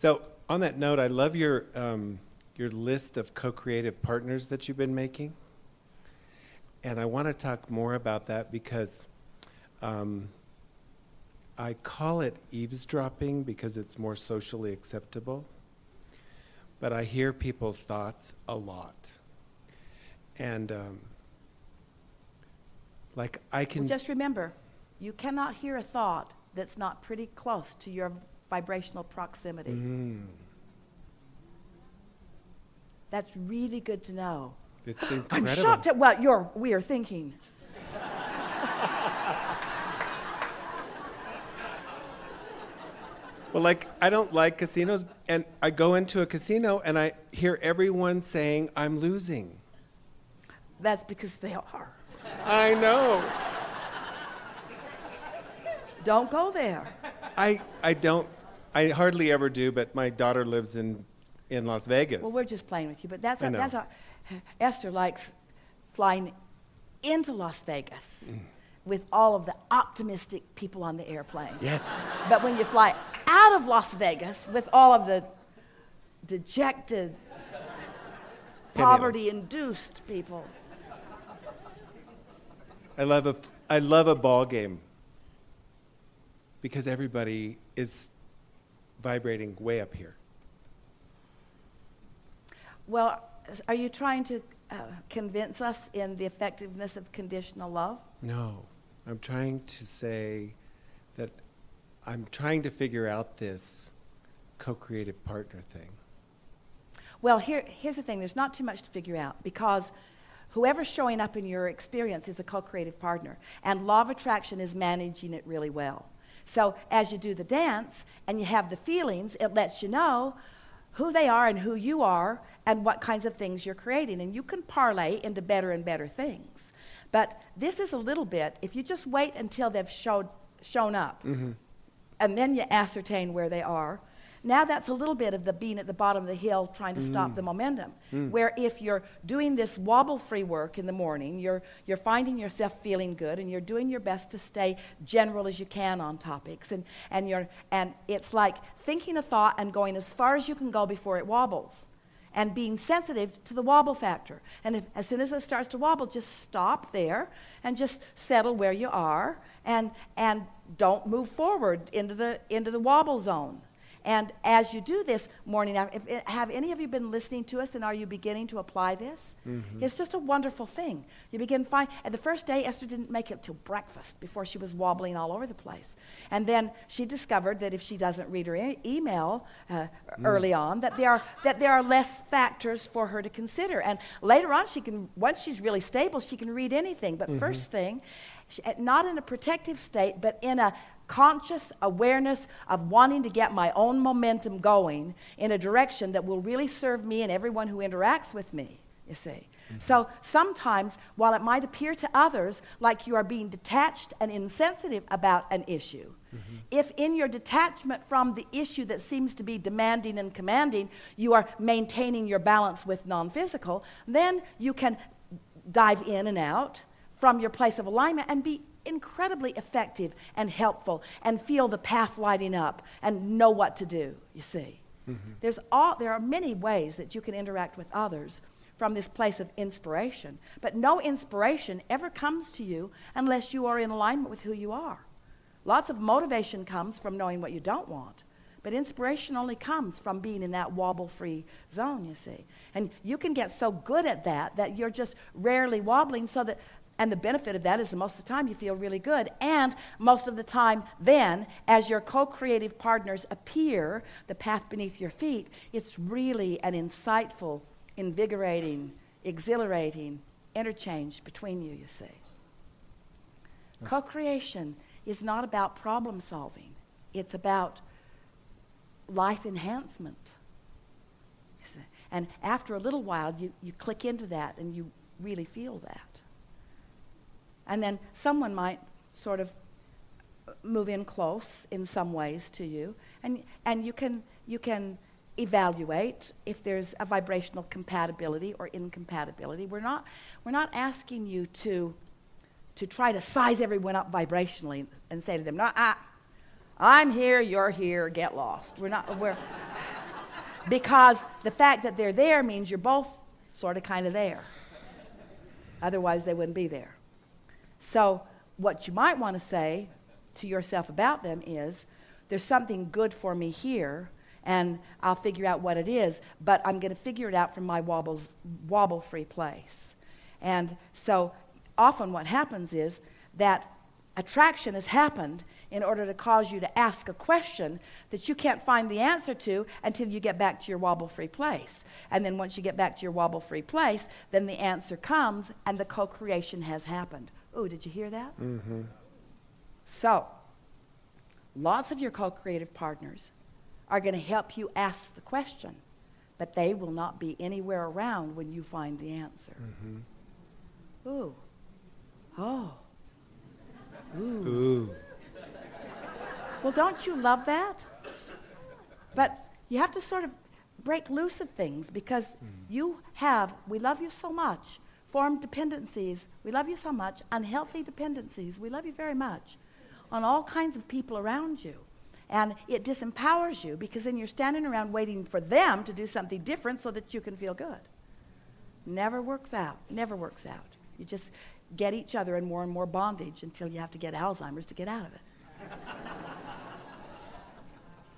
So on that note, I love your list of co-creative partners that you've been making. And I want to talk more about that because I call it eavesdropping because it's more socially acceptable. But I hear people's thoughts a lot. And like I can... Well, just remember, you cannot hear a thought that's not pretty close to your vibrational proximity. That's really good to know. It's incredible. I'm shocked at what we are thinking. Well, like, I don't like casinos, and I go into a casino and I hear everyone saying, I'm losing. That's because they are. I know. Don't go there. I hardly ever do, but my daughter lives in Las Vegas. Well, we're just playing with you, but that's Esther likes flying into Las Vegas with all of the optimistic people on the airplane. Yes. But when you fly out of Las Vegas with all of the dejected, poverty-induced people. I love a ball game because everybody is vibrating way up here. Well, are you trying to convince us in the effectiveness of conditional love? No. I'm trying to say that I'm trying to figure out this co-creative partner thing. Well, here's the thing. There's not too much to figure out because whoever's showing up in your experience is a co-creative partner, and law of attraction is managing it really well. So as you do the dance and you have the feelings, it lets you know who they are and who you are and what kinds of things you're creating. And you can parlay into better and better things. But this is a little bit, if you just wait until they've shown up, and then you ascertain where they are, now that's a little bit of the being at the bottom of the hill trying to stop the momentum. Where if you're doing this wobble-free work in the morning, you're finding yourself feeling good, and you're doing your best to stay general as you can on topics. And it's like thinking a thought and going as far as you can go before it wobbles. And being sensitive to the wobble factor. And as soon as it starts to wobble, just stop there and just settle where you are and don't move forward into the wobble zone. And as you do this morning, have any of you been listening to us, and are you beginning to apply this? It's just a wonderful thing. You begin to find, and the first day, Esther didn't make it till breakfast before she was wobbling all over the place. And then she discovered that if she doesn't read her email early on, that there are less factors for her to consider. And later on, once she's really stable, she can read anything. But first thing, not in a protective state, but in a conscious awareness of wanting to get my own momentum going in a direction that will really serve me and everyone who interacts with me, you see. So sometimes, while it might appear to others like you are being detached and insensitive about an issue, if in your detachment from the issue that seems to be demanding and commanding, you are maintaining your balance with non-physical, then you can dive in and out from your place of alignment and be incredibly effective and helpful and feel the path lighting up and know what to do, you see. There are many ways that you can interact with others from this place of inspiration, but no inspiration ever comes to you unless you are in alignment with who you are. Lots of motivation comes from knowing what you don't want, but inspiration only comes from being in that wobble-free zone, you see. And you can get so good at that you're just rarely wobbling, and the benefit of that is that most of the time you feel really good. And most of the time then, as your co-creative partners appear, the path beneath your feet, it's really an insightful, invigorating, exhilarating interchange between you see. Co-creation is not about problem solving. It's about life enhancement. And after a little while, you click into that and you really feel that. And then someone might sort of move in close in some ways to you, and you can evaluate if there's a vibrational compatibility or incompatibility. We're not asking you to try to size everyone up vibrationally and say to them, "No, I'm here, you're here, get lost." Because the fact that they're there means you're both sort of kind of there. Otherwise, they wouldn't be there. So what you might want to say to yourself about them is, there's something good for me here, and I'll figure out what it is, but I'm going to figure it out from my wobble-free place. And so often what happens is that attraction has happened in order to cause you to ask a question that you can't find the answer to until you get back to your wobble-free place. And then once you get back to your wobble-free place, then the answer comes and the co-creation has happened. Ooh, did you hear that? Mm-hmm. So, lots of your co-creative partners are going to help you ask the question, but they will not be anywhere around when you find the answer. Mm-hmm. Ooh. Oh. Ooh. Ooh. Well, don't you love that? But you have to sort of break loose of things because we love you so much, formed dependencies, we love you so much, unhealthy dependencies, we love you very much, on all kinds of people around you. And it disempowers you because then you're standing around waiting for them to do something different so that you can feel good. Never works out. Never works out. You just get each other in more and more bondage until you have to get Alzheimer's to get out of it.